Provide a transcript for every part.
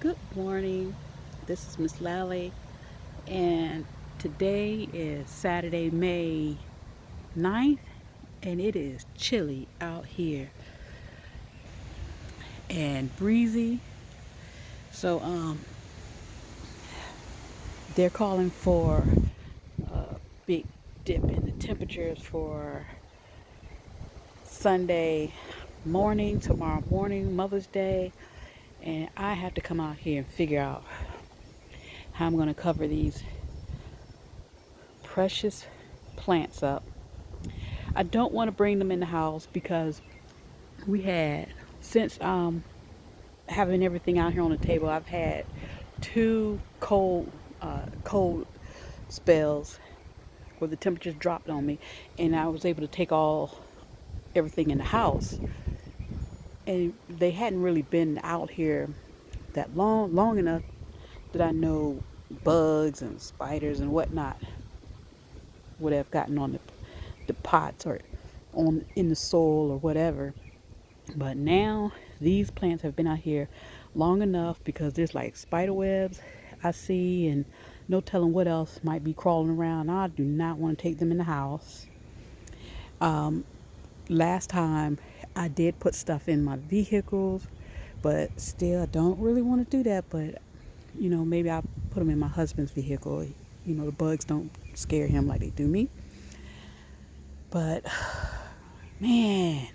Good morning. This is Miss Lally, and today is Saturday, May 9th, and it is chilly out here and breezy. So, they're calling for a big dip in the temperatures for Sunday morning, tomorrow morning, Mother's Day, and I have to come out here and figure out how I'm going to cover these precious plants up. I don't want to bring them in the house because we had, since having everything out here on the table, I've had two cold spells where the temperatures dropped on me, and I was able to take everything in the house. And they hadn't really been out here that long enough that I know bugs and spiders and whatnot would have gotten on the pots or on in the soil or whatever. But now these plants have been out here long enough because there's like spider webs I see and no telling what else might be crawling around. I do not want to take them in the house. Um, Last time I did put stuff in my vehicles, but still I don't really want to do that. But maybe I'll put them in my husband's vehicle. The bugs don't scare him like they do me. But man,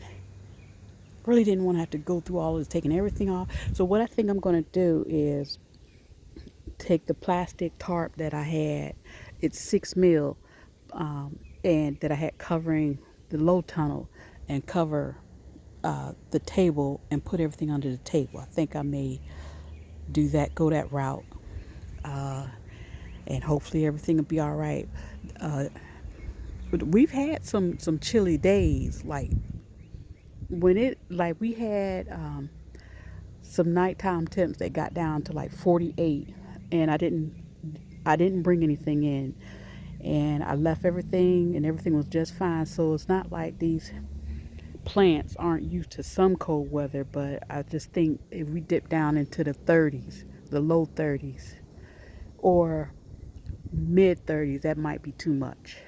really didn't want to have to go through all of this, taking everything off. So what I think I'm going to do is take the plastic tarp that I had. It's 6 mil, and that I had covering the low tunnel, and cover the table and put everything under the table. I think I may do that, go that route, uh, and hopefully everything will be all right. But we've had some chilly days, like we had some nighttime temps that got down to like 48, and I didn't bring anything in, and I left everything and everything was just fine. So it's not like these plants aren't used to some cold weather, but I just think if we dip down into the 30s, the low 30s or mid 30s, that might be too much,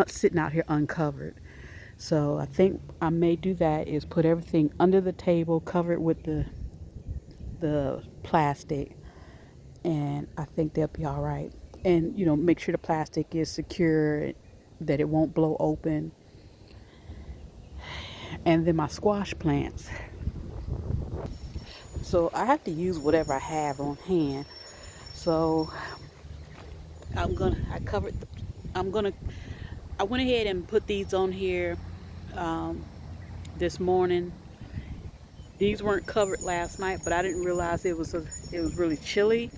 sitting out here uncovered. So I think I may do that, is put everything under the table, cover it with the plastic, and I think they'll be all right. And make sure the plastic is secure, that it won't blow open. And then my squash plants. So I have to use whatever I have on hand. So I covered. I'm gonna. I went ahead and put these on here um, this morning. These weren't covered last night, but I didn't realize it was really chilly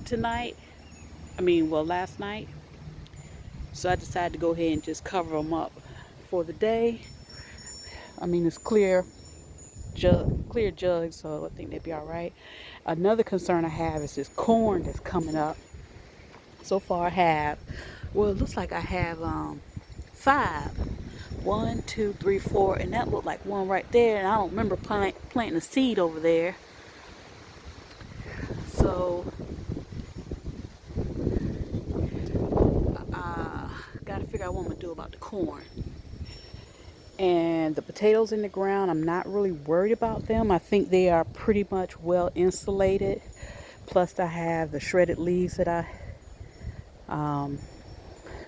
tonight. Well, last night. So I decided to go ahead and just cover them up for the day. It's clear jug, so I think they'll be all right. Another concern I have is this corn that's coming up. So far I have, well, it looks like I have five. One, two, three, four, and that looked like one right there, and I don't remember planting a seed over there. So gotta figure out what I'm gonna do about the corn. And the potatoes in the ground, I'm not really worried about them. I think they are pretty much well insulated. Plus I have the shredded leaves that I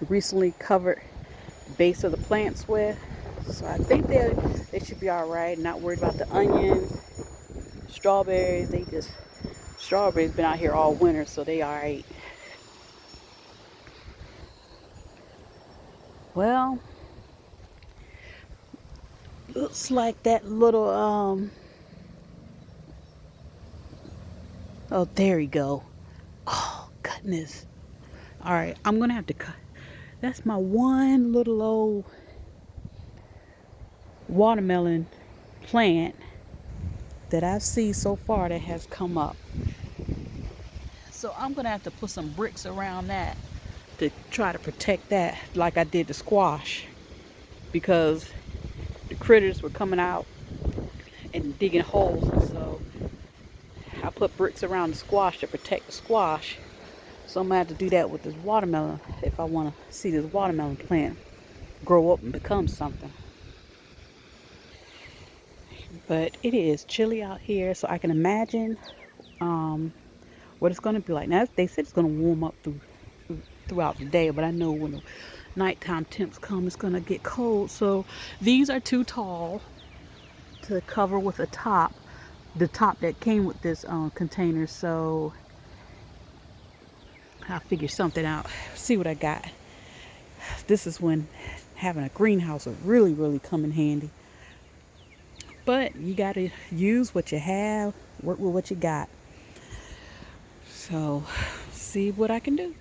recently covered the base of the plants with. So I think they should be all right. Not worried about the onions, strawberries. Strawberries been out here all winter, so they all right. Well, looks like that little oh, there we go. Oh goodness. All right, I'm gonna have to cut. That's my one little old watermelon plant that I've seen so far that has come up. So I'm gonna have to put some bricks around that to try to protect that, like I did the squash, because the critters were coming out and digging holes. And so I put bricks around the squash to protect the squash. So I'm going to have to do that with this watermelon if I want to see this watermelon plant grow up and become something. But it is chilly out here, so I can imagine what it's going to be like. Now, they said it's going to warm up throughout the day, but I know when the nighttime temps come, it's going to get cold. So these are too tall to cover with a top, the top that came with this container. So I'll figure something out, see what I got. This is when having a greenhouse would really, really come in handy. But you got to use what you have, work with what you got. So, see what I can do.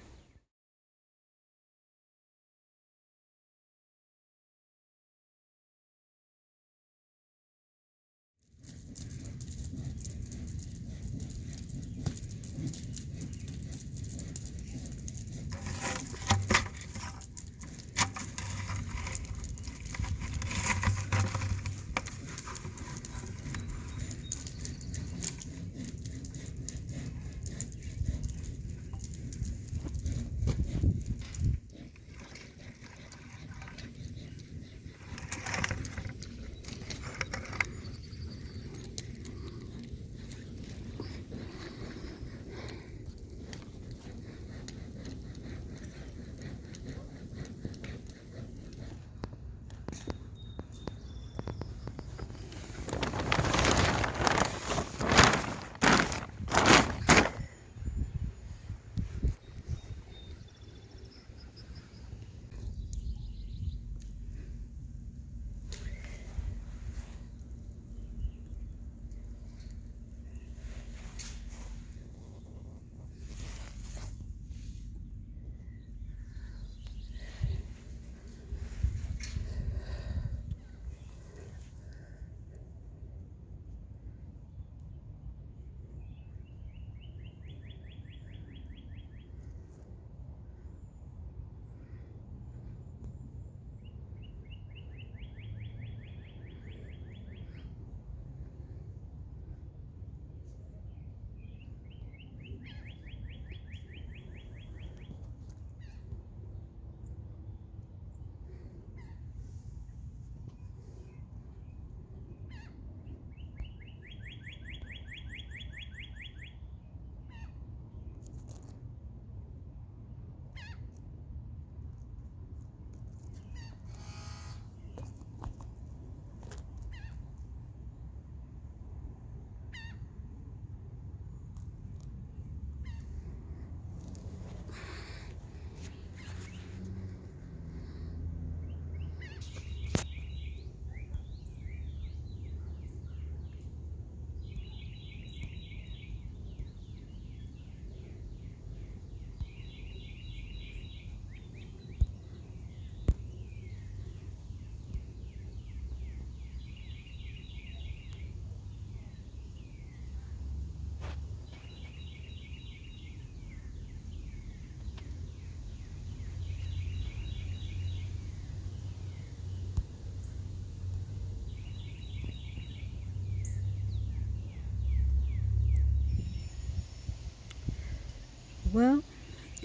Well,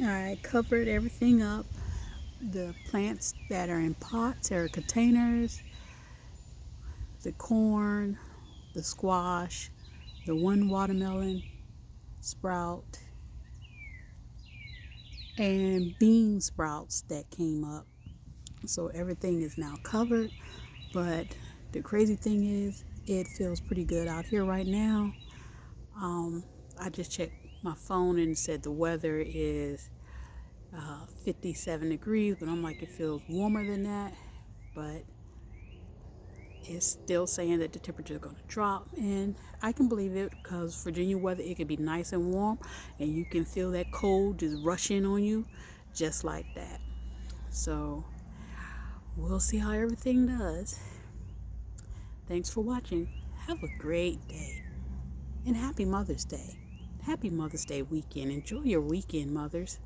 I covered everything up. The plants that are in pots or containers, the corn, the squash, the one watermelon sprout, and bean sprouts that came up. So everything is now covered. But the crazy thing is, it feels pretty good out here right now. I just checked my phone and said the weather is 57 degrees, but I'm like, it feels warmer than that. But it's still saying that the temperature is going to drop, and I can believe it because Virginia weather, it can be nice and warm, and you can feel that cold just rush in on you just like that. So we'll see how everything does. Thanks for watching. Have a great day, and happy Mother's Day. Happy Mother's Day weekend. Enjoy your weekend, mothers.